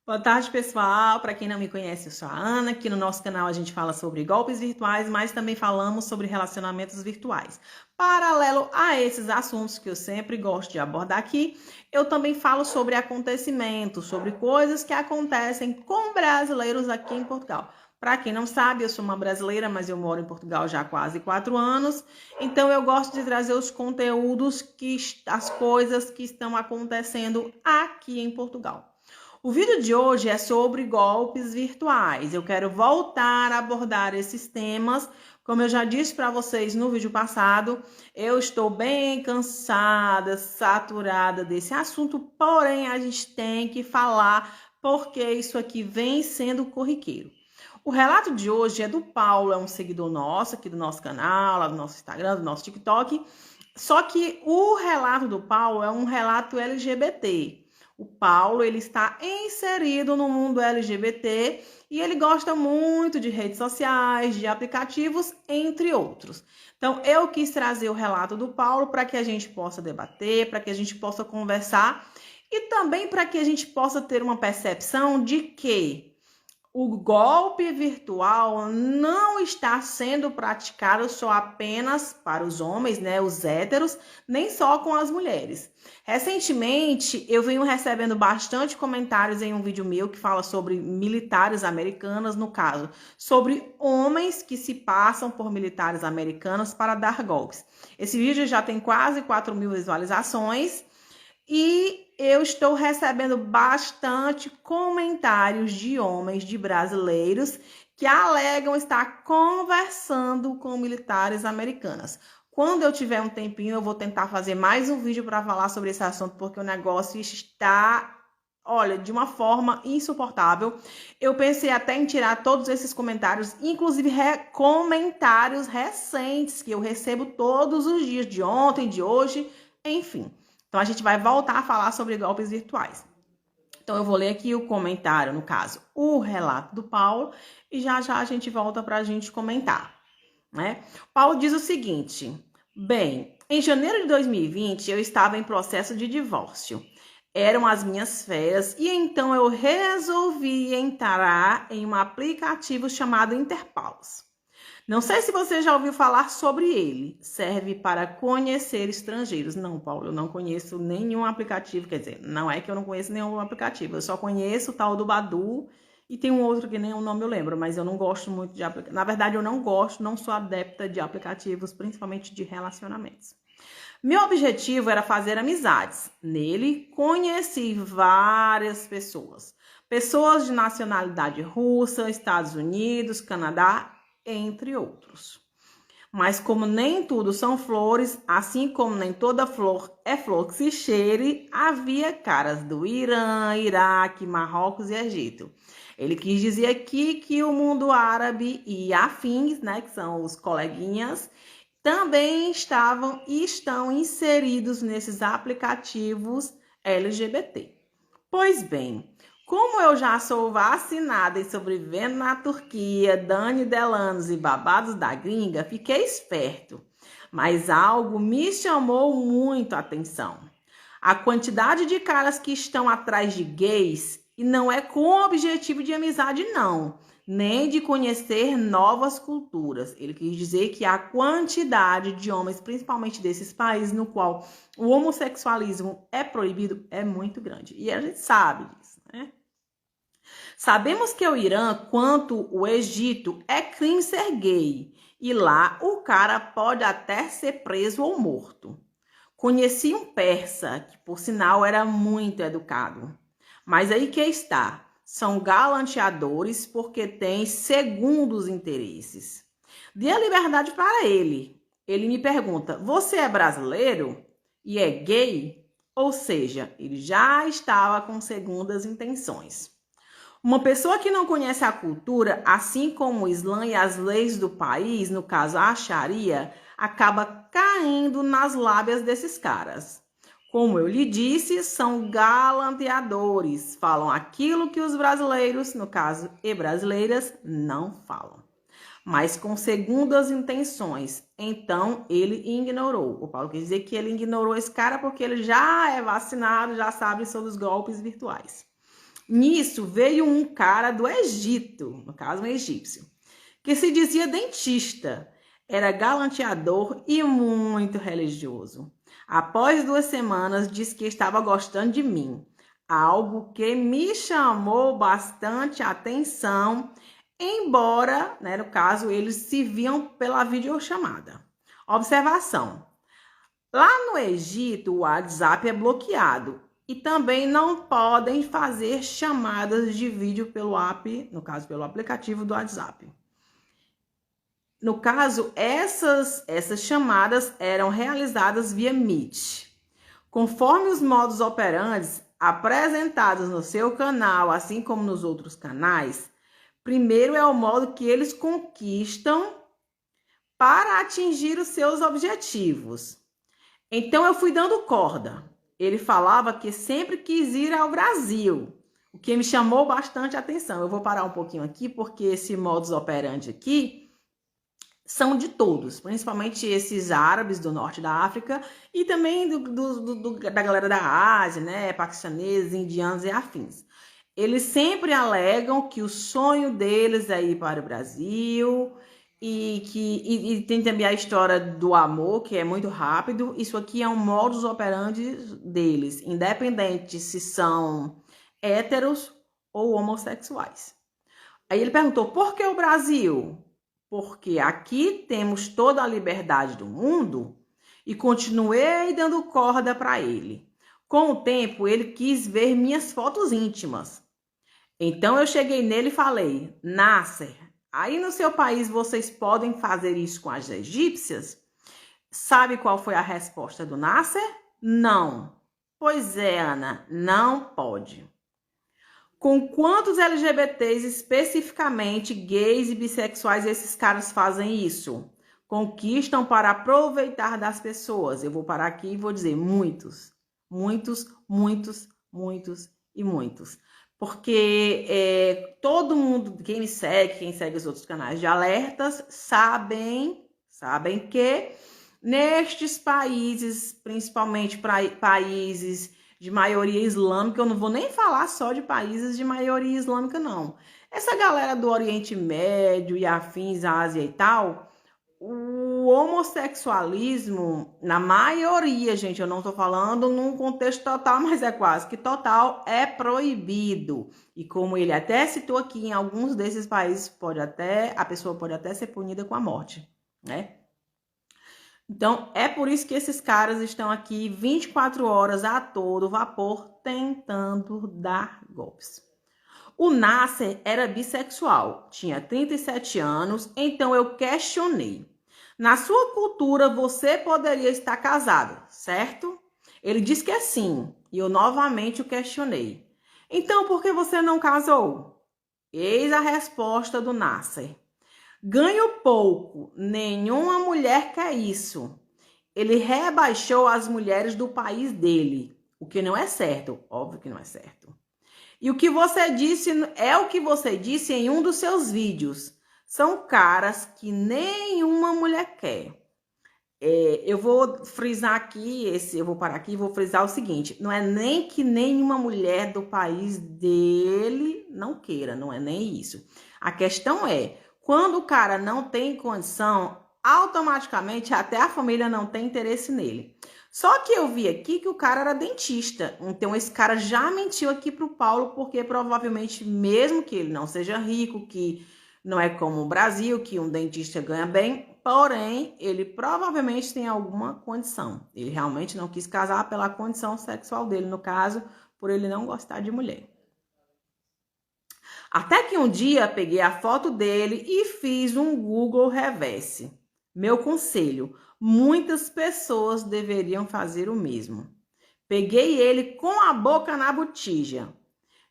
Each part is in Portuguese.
Boa tarde, pessoal. Para quem não me conhece, eu sou a Ana. Aqui no nosso canal a gente fala sobre golpes virtuais, mas também falamos sobre relacionamentos virtuais. Paralelo a esses assuntos que eu sempre gosto de abordar aqui, eu também falo sobre acontecimentos, sobre coisas que acontecem com brasileiros aqui em Portugal. Para quem não sabe, eu sou uma brasileira, mas eu moro em Portugal já há quase 4 anos. Então eu gosto de trazer os conteúdos, as coisas que estão acontecendo aqui em Portugal. O vídeo de hoje é sobre golpes virtuais. Eu quero voltar a abordar esses temas. Como eu já disse para vocês no vídeo passado, eu estou bem cansada, saturada desse assunto, porém a gente tem que falar porque isso aqui vem sendo corriqueiro. O relato de hoje é do Paulo, é um seguidor nosso aqui do nosso canal, lá do nosso Instagram, do nosso TikTok. Só que o relato do Paulo é um relato LGBT. O Paulo, ele está inserido no mundo LGBT e ele gosta muito de redes sociais, de aplicativos, entre outros. Então, eu quis trazer o relato do Paulo para que a gente possa debater, para que a gente possa conversar e também para que a gente possa ter uma percepção de que o golpe virtual não está sendo praticado só apenas para os homens, né, os héteros, nem só com as mulheres. Recentemente, eu venho recebendo bastante comentários em um vídeo meu que fala sobre militares americanos, no caso, sobre homens que se passam por militares americanos para dar golpes. Esse vídeo já tem quase 4.000 visualizações. E eu estou recebendo bastante comentários de homens, de brasileiros, que alegam estar conversando com militares americanas. Quando eu tiver um tempinho, eu vou tentar fazer mais um vídeo para falar sobre esse assunto, porque o negócio está, olha, de uma forma insuportável. Eu pensei até em tirar todos esses comentários, inclusive comentários recentes, que eu recebo todos os dias, de ontem, de hoje, enfim. Então, a gente vai voltar a falar sobre golpes virtuais. Então, eu vou ler aqui o comentário, no caso, o relato do Paulo, e já já a gente volta para a gente comentar, né? Paulo diz o seguinte: bem, em janeiro de 2020, eu estava em processo de divórcio. Eram as minhas férias e então eu resolvi entrar em um aplicativo chamado Interpalos. Não sei se você já ouviu falar sobre ele. Serve para conhecer estrangeiros. Não, Paulo, eu não conheço nenhum aplicativo. Quer dizer, não é que eu não conheço nenhum aplicativo. Eu só conheço o tal do Badoo e tem um outro que nem o nome eu lembro, mas eu não gosto muito de aplicativos. Na verdade, eu não gosto, não sou adepta de aplicativos, principalmente de relacionamentos. Meu objetivo era fazer amizades. Nele, conheci várias pessoas. Pessoas de nacionalidade russa, Estados Unidos, Canadá, entre outros. Mas como nem tudo são flores, assim como nem toda flor é flor que se cheire, havia caras do Irã, Iraque, Marrocos e Egito. Ele quis dizer aqui que o mundo árabe e afins, né, que são os coleguinhas, também estavam e estão inseridos nesses aplicativos LGBT. Pois bem, como eu já sou vacinada e sobrevivendo na Turquia, Dani Delanos e babados da gringa, fiquei esperto. Mas algo me chamou muito a atenção. A quantidade de caras que estão atrás de gays, e não é com o objetivo de amizade, não, nem de conhecer novas culturas. Ele quis dizer que a quantidade de homens, principalmente desses países no qual o homossexualismo é proibido, é muito grande. E a gente sabe disso, né? Sabemos que o Irã, quanto o Egito, é crime ser gay. E lá o cara pode até ser preso ou morto. Conheci um persa, que por sinal era muito educado. Mas aí que está, são galanteadores porque têm segundos interesses. Dê a liberdade para ele. Ele me pergunta, você é brasileiro e é gay? Ou seja, ele já estava com segundas intenções. Uma pessoa que não conhece a cultura, assim como o Islã e as leis do país, no caso a Sharia, acaba caindo nas lábias desses caras. Como eu lhe disse, são galanteadores, falam aquilo que os brasileiros, no caso e brasileiras, não falam. Mas com segundas intenções. Então, ele ignorou. O Paulo quer dizer que ele ignorou esse cara porque ele já é vacinado, já sabe sobre os golpes virtuais. Nisso veio um cara do Egito, no caso um egípcio, que se dizia dentista, era galanteador e muito religioso. Após 2 semanas, disse que estava gostando de mim, algo que me chamou bastante atenção, embora, né, no caso, eles se viam pela videochamada. Observação: lá no Egito, o WhatsApp é bloqueado e também não podem fazer chamadas de vídeo pelo app, no caso, pelo aplicativo do WhatsApp. No caso, essas chamadas eram realizadas via Meet. Conforme os modos operantes apresentados no seu canal, assim como nos outros canais, primeiro é o modo que eles conquistam para atingir os seus objetivos. Então eu fui dando corda. Ele falava que sempre quis ir ao Brasil, o que me chamou bastante atenção. Eu vou parar um pouquinho aqui, porque esse modus operandi aqui são de todos, principalmente esses árabes do norte da África e também da galera da Ásia, né, paquistaneses, indianos e afins. Eles sempre alegam que o sonho deles é ir para o Brasil e tem também a história do amor, que é muito rápido. Isso aqui é um modus operandi deles, independente se são héteros ou homossexuais. Aí ele perguntou, por que o Brasil? Porque aqui temos toda a liberdade do mundo, e continuei dando corda para ele. Com o tempo, ele quis ver minhas fotos íntimas. Então eu cheguei nele e falei, Nasser, aí no seu país vocês podem fazer isso com as egípcias? Sabe qual foi a resposta do Nasser? Não. Pois é, Ana, não pode. Com quantos LGBTs, especificamente gays e bissexuais, esses caras fazem isso? Conquistam para aproveitar das pessoas. Eu vou parar aqui e vou dizer muitos, muitos, muitos, muitos e muitos. Porque todo mundo, quem me segue, quem segue os outros canais de alertas, sabem que nestes países, principalmente países de maioria islâmica, eu não vou nem falar só de países de maioria islâmica, não. Essa galera do Oriente Médio e afins, Ásia e tal, o homossexualismo, na maioria, gente, eu não tô falando num contexto total, mas é quase que total, é proibido. E como ele até citou aqui, em alguns desses países a pessoa pode até ser punida com a morte, né? Então, é por isso que esses caras estão aqui 24 horas a todo vapor tentando dar golpes. O Nasser era bissexual, tinha 37 anos, então eu questionei. Na sua cultura, você poderia estar casado, certo? Ele disse que é sim, e eu novamente o questionei. Então, por que você não casou? Eis a resposta do Nasser. Ganho pouco, nenhuma mulher quer isso. Ele rebaixou as mulheres do país dele, o que não é certo, óbvio que não é certo. E o que você disse é o que você disse em um dos seus vídeos. São caras que nenhuma mulher quer. Eu vou frisar aqui, eu vou parar aqui e vou frisar o seguinte, não é nem que nenhuma mulher do país dele não queira, não é nem isso. A questão é, quando o cara não tem condição, automaticamente até a família não tem interesse nele. Só que eu vi aqui que o cara era dentista, então esse cara já mentiu aqui pro Paulo, porque provavelmente mesmo que ele não seja rico, que não é como o Brasil, que um dentista ganha bem, porém, ele provavelmente tem alguma condição. Ele realmente não quis casar pela condição sexual dele, no caso, por ele não gostar de mulher. Até que um dia peguei a foto dele e fiz um Google Reverse. Meu conselho, muitas pessoas deveriam fazer o mesmo. Peguei ele com a boca na botija.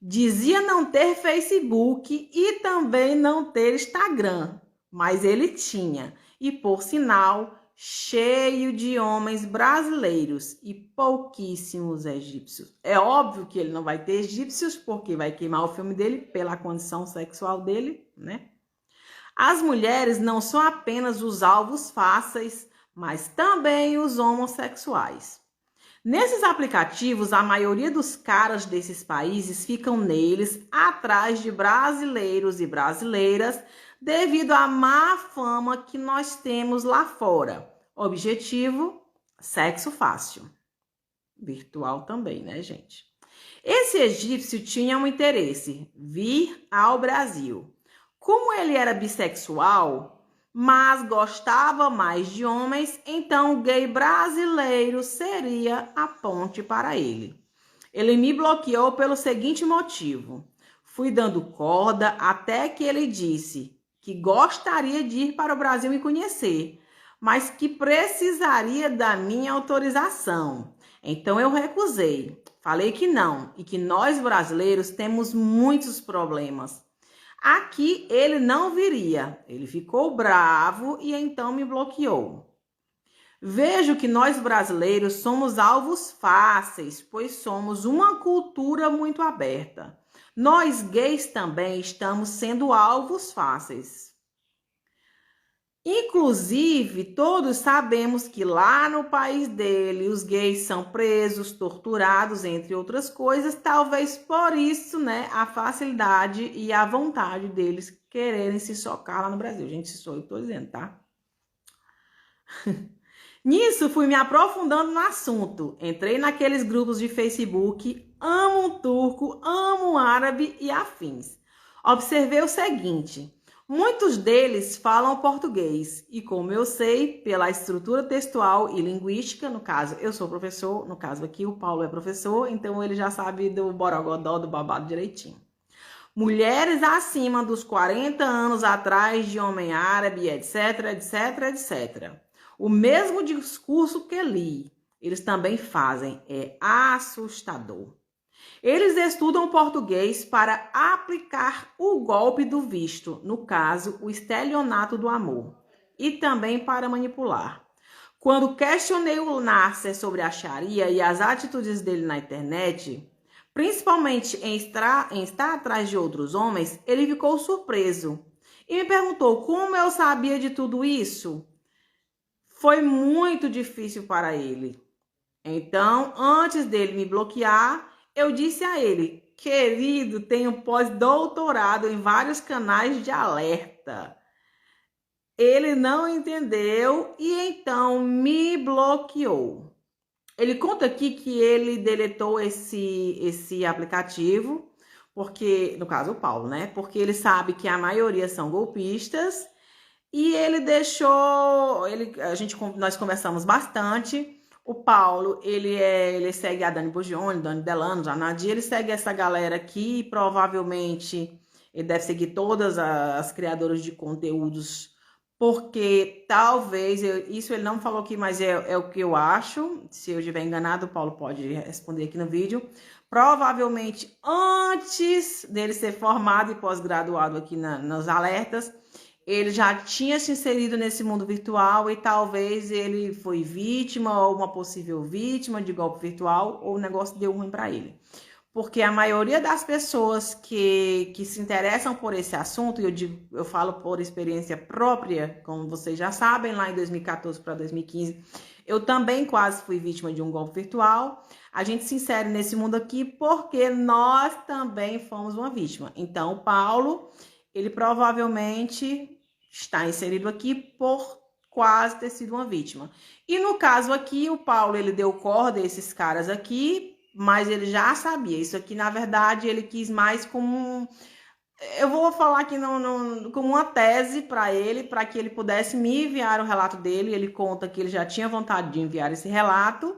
Dizia não ter Facebook e também não ter Instagram, mas ele tinha. E, por sinal, cheio de homens brasileiros e pouquíssimos egípcios. É óbvio que ele não vai ter egípcios, porque vai queimar o filme dele pela condição sexual dele, né? As mulheres não são apenas os alvos fáceis, mas também os homossexuais. Nesses aplicativos, a maioria dos caras desses países ficam neles atrás de brasileiros e brasileiras devido à má fama que nós temos lá fora. Objetivo: sexo fácil. Virtual também, né, gente? Esse egípcio tinha um interesse: vir ao Brasil. Como ele era bissexual, mas gostava mais de homens, então o gay brasileiro seria a ponte para ele. Ele me bloqueou pelo seguinte motivo: fui dando corda até que ele disse que gostaria de ir para o Brasil me conhecer, mas que precisaria da minha autorização. Então eu recusei. Falei que não e que nós brasileiros temos muitos problemas. Aqui ele não viria. Ele ficou bravo e então me bloqueou. Vejo que nós brasileiros somos alvos fáceis, pois somos uma cultura muito aberta. Nós gays também estamos sendo alvos fáceis. Inclusive, todos sabemos que lá no país dele, os gays são presos, torturados, entre outras coisas. Talvez por isso, né, a facilidade e a vontade deles quererem se socar lá no Brasil. Gente, isso eu tô dizendo, tá? Nisso, fui me aprofundando no assunto. Entrei naqueles grupos de Facebook, amo um turco, amo um árabe e afins. Observei o seguinte: muitos deles falam português e, como eu sei, pela estrutura textual e linguística, no caso, eu sou professor, no caso aqui o Paulo é professor, então ele já sabe do borogodó, do babado direitinho. Mulheres acima dos 40 anos atrás de homem árabe, etc, etc, etc. O mesmo discurso que li, eles também fazem, é assustador. Eles estudam português para aplicar o golpe do visto, no caso, o estelionato do amor, e também para manipular. Quando questionei o Nasser sobre a Sharia e as atitudes dele na internet, principalmente em estar atrás de outros homens, ele ficou surpreso e me perguntou como eu sabia de tudo isso. Foi muito difícil para ele. Então, antes dele me bloquear, eu disse a ele: querido, tenho pós-doutorado em vários canais de alerta. Ele não entendeu e então me bloqueou. Ele conta aqui que ele deletou esse aplicativo, porque, no caso, o Paulo, né? Porque ele sabe que a maioria são golpistas e ele deixou, nós conversamos bastante. O Paulo, ele segue a Dani Bugioni, Dani Delano, Janadia, ele segue essa galera aqui, provavelmente ele deve seguir todas as criadoras de conteúdos, porque talvez, isso ele não falou aqui, mas é o que eu acho. Se eu estiver enganado, o Paulo pode responder aqui no vídeo. Provavelmente antes dele ser formado e pós-graduado aqui nos alertas, ele já tinha se inserido nesse mundo virtual e talvez ele foi vítima ou uma possível vítima de golpe virtual ou o negócio deu ruim para ele. Porque a maioria das pessoas que se interessam por esse assunto, e eu falo por experiência própria, como vocês já sabem, lá em 2014 para 2015, eu também quase fui vítima de um golpe virtual. A gente se insere nesse mundo aqui porque nós também fomos uma vítima. Então, o Paulo, ele provavelmente está inserido aqui por quase ter sido uma vítima. E no caso aqui, o Paulo, ele deu corda a esses caras aqui, mas ele já sabia. Isso aqui, na verdade, ele quis mais como... Eu vou falar aqui como uma tese para ele, para que ele pudesse me enviar o relato dele. Ele conta que ele já tinha vontade de enviar esse relato.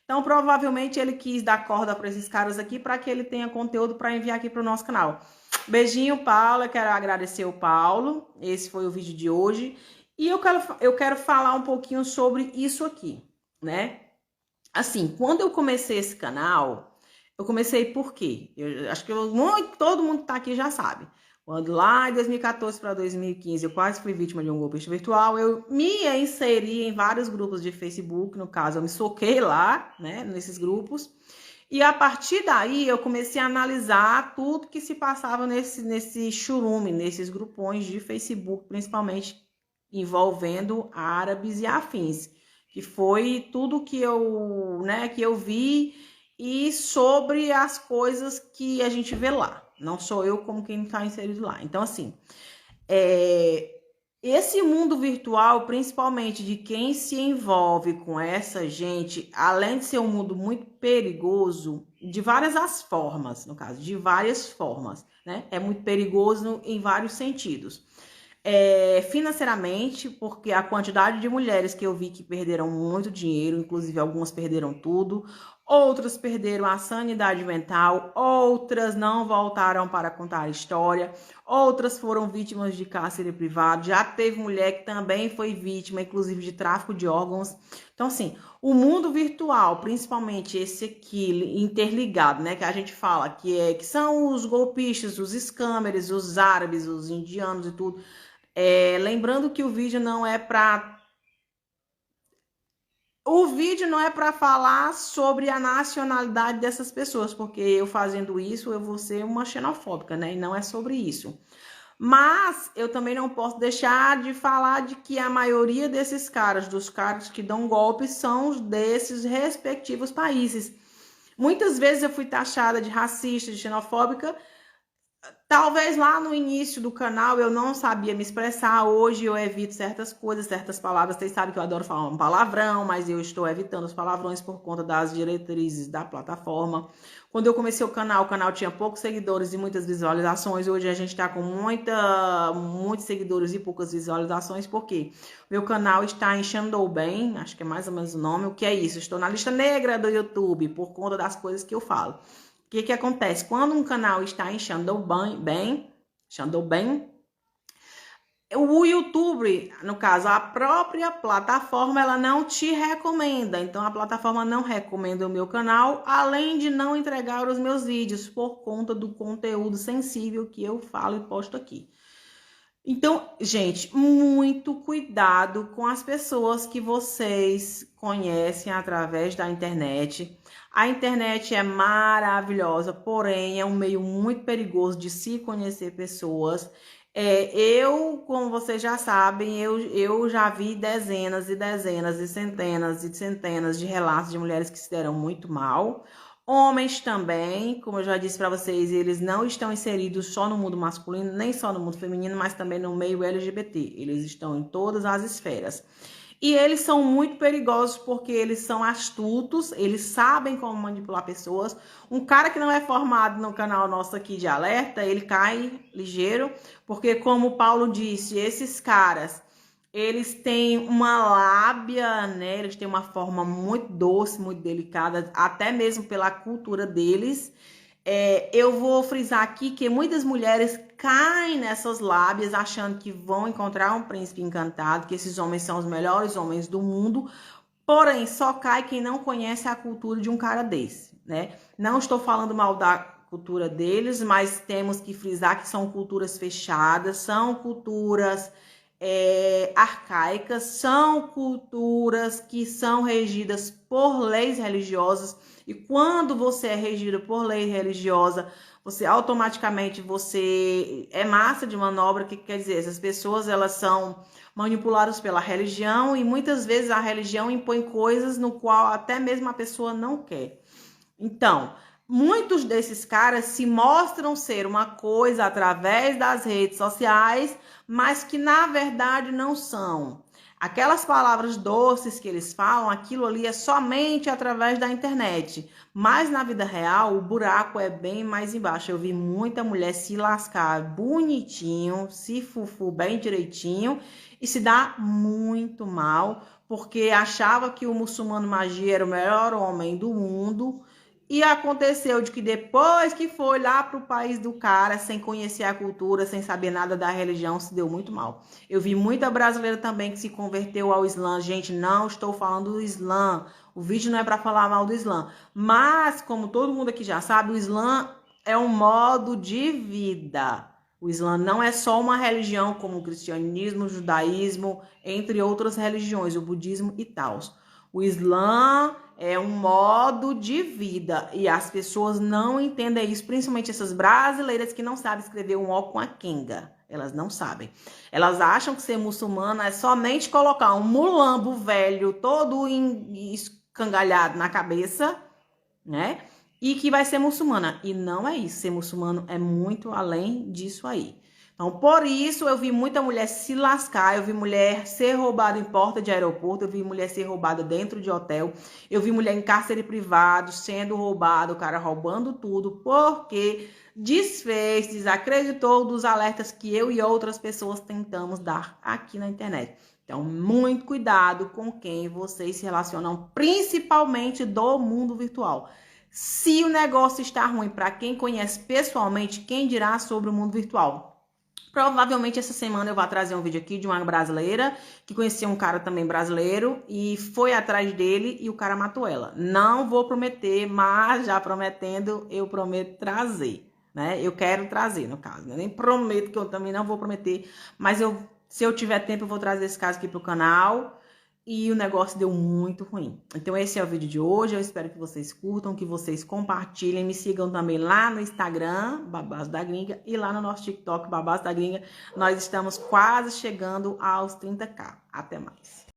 Então, provavelmente, ele quis dar corda para esses caras aqui para que ele tenha conteúdo para enviar aqui para o nosso canal. Beijinho, Paulo. Eu quero agradecer o Paulo. Esse foi o vídeo de hoje. E eu quero falar um pouquinho sobre isso aqui, né? Assim, quando eu comecei esse canal, eu comecei por quê? Eu acho que todo mundo que tá aqui já sabe. Quando lá em 2014 para 2015 eu quase fui vítima de um golpe virtual, eu me inseri em vários grupos de Facebook, no caso eu me soquei lá, né, nesses grupos. E a partir daí eu comecei a analisar tudo que se passava nesse churume, nesses grupões de Facebook, principalmente envolvendo árabes e afins, que foi tudo que eu vi e sobre as coisas que a gente vê lá. Não sou eu como quem está inserido lá. Então, assim, esse mundo virtual, principalmente de quem se envolve com essa gente, além de ser um mundo muito perigoso, de várias as formas, no caso, de várias formas, né? É muito perigoso em vários sentidos. Financeiramente, porque a quantidade de mulheres que eu vi que perderam muito dinheiro, inclusive algumas perderam tudo, outras perderam a sanidade mental, outras não voltaram para contar a história, outras foram vítimas de cárcere privado, já teve mulher que também foi vítima, inclusive de tráfico de órgãos. Então, assim, o mundo virtual, principalmente esse aqui interligado, né, que a gente fala que são os golpistas, os scammers, os árabes, os indianos e tudo. Lembrando que o vídeo não é para falar sobre a nacionalidade dessas pessoas, porque eu fazendo isso eu vou ser uma xenofóbica, né? E não é sobre isso. Mas eu também não posso deixar de falar de que a maioria desses caras, dos caras que dão golpes, são desses respectivos países. Muitas vezes eu fui taxada de racista, de xenofóbica. Talvez lá no início do canal eu não sabia me expressar, hoje eu evito certas coisas, certas palavras. Vocês sabem que eu adoro falar um palavrão, mas eu estou evitando os palavrões por conta das diretrizes da plataforma. Quando eu comecei o canal tinha poucos seguidores e muitas visualizações. Hoje a gente está com muitos seguidores e poucas visualizações, porque meu canal está em Xandou Bem, acho que é mais ou menos o nome. O que é isso? Estou na lista negra do YouTube por conta das coisas que eu falo. O que acontece? Quando um canal está em Xandou Bem, o YouTube, no caso, a própria plataforma, ela não te recomenda. Então, a plataforma não recomenda o meu canal, além de não entregar os meus vídeos por conta do conteúdo sensível que eu falo e posto aqui. Então, gente, muito cuidado com as pessoas que vocês conhecem através da internet. A internet é maravilhosa, porém é um meio muito perigoso de se conhecer pessoas. Como vocês já sabem, eu já vi dezenas e dezenas e centenas de relatos de mulheres que se deram muito mal. Homens também, como eu já disse para vocês, eles não estão inseridos só no mundo masculino, nem só no mundo feminino, mas também no meio LGBT. Eles estão em todas as esferas. E eles são muito perigosos porque eles são astutos, eles sabem como manipular pessoas. Um cara que não é formado no canal nosso aqui de alerta, ele cai ligeiro, porque como o Paulo disse, esses caras, eles têm uma lábia, né? Eles têm uma forma muito doce, muito delicada, até mesmo pela cultura deles. Eu vou frisar aqui que muitas mulheres caem nessas lábias achando que vão encontrar um príncipe encantado, que esses homens são os melhores homens do mundo, porém só cai quem não conhece a cultura de um cara desse, né? Não estou falando mal da cultura deles, mas temos que frisar que são culturas fechadas, são culturas arcaicas, são culturas que são regidas por leis religiosas, e quando você é regido por lei religiosa, você automaticamente é massa de manobra. O que quer dizer? Essas pessoas, elas são manipuladas pela religião, e muitas vezes a religião impõe coisas no qual até mesmo a pessoa não quer. Então, muitos desses caras se mostram ser uma coisa através das redes sociais, mas que na verdade não são. Aquelas palavras doces que eles falam, aquilo ali é somente através da internet. Mas na vida real, o buraco é bem mais embaixo. Eu vi muita mulher se lascar bonitinho, se fufu bem direitinho e se dar muito mal, porque achava que o muçulmano magia era o melhor homem do mundo. E aconteceu de que depois que foi lá para o país do cara, sem conhecer a cultura, sem saber nada da religião, se deu muito mal. Eu vi muita brasileira também que se converteu ao Islã. Gente, não estou falando do Islã. O vídeo não é para falar mal do Islã. Mas, como todo mundo aqui já sabe, o Islã é um modo de vida. O Islã não é só uma religião como o cristianismo, o judaísmo, entre outras religiões, o budismo e tal. O Islã é um modo de vida e as pessoas não entendem isso, principalmente essas brasileiras que não sabem escrever um O com a quenga. Elas não sabem. Elas acham que ser muçulmana é somente colocar um mulambo velho todo escangalhado na cabeça, né? E que vai ser muçulmana. E não é isso. Ser muçulmano é muito além disso aí. Então, por isso, eu vi muita mulher se lascar, eu vi mulher ser roubada em porta de aeroporto, eu vi mulher ser roubada dentro de hotel, eu vi mulher em cárcere privado sendo roubada, o cara roubando tudo, porque desfez, desacreditou dos alertas que eu e outras pessoas tentamos dar aqui na internet. Então, muito cuidado com quem vocês se relacionam, principalmente do mundo virtual. Se o negócio está ruim para quem conhece pessoalmente, quem dirá sobre o mundo virtual? Provavelmente essa semana eu vou trazer um vídeo aqui de uma brasileira que conhecia um cara também brasileiro e foi atrás dele e o cara matou ela. Não vou prometer, mas já prometendo, eu prometo trazer, né? Eu quero trazer, no caso. Eu nem prometo, que eu também não vou prometer, mas se eu tiver tempo, eu vou trazer esse caso aqui pro canal. E o negócio deu muito ruim. Então esse é o vídeo de hoje, eu espero que vocês curtam, que vocês compartilhem, me sigam também lá no Instagram, Babado da Gringa, e lá no nosso TikTok, Babado da Gringa. Nós estamos quase chegando aos 30k. Até mais.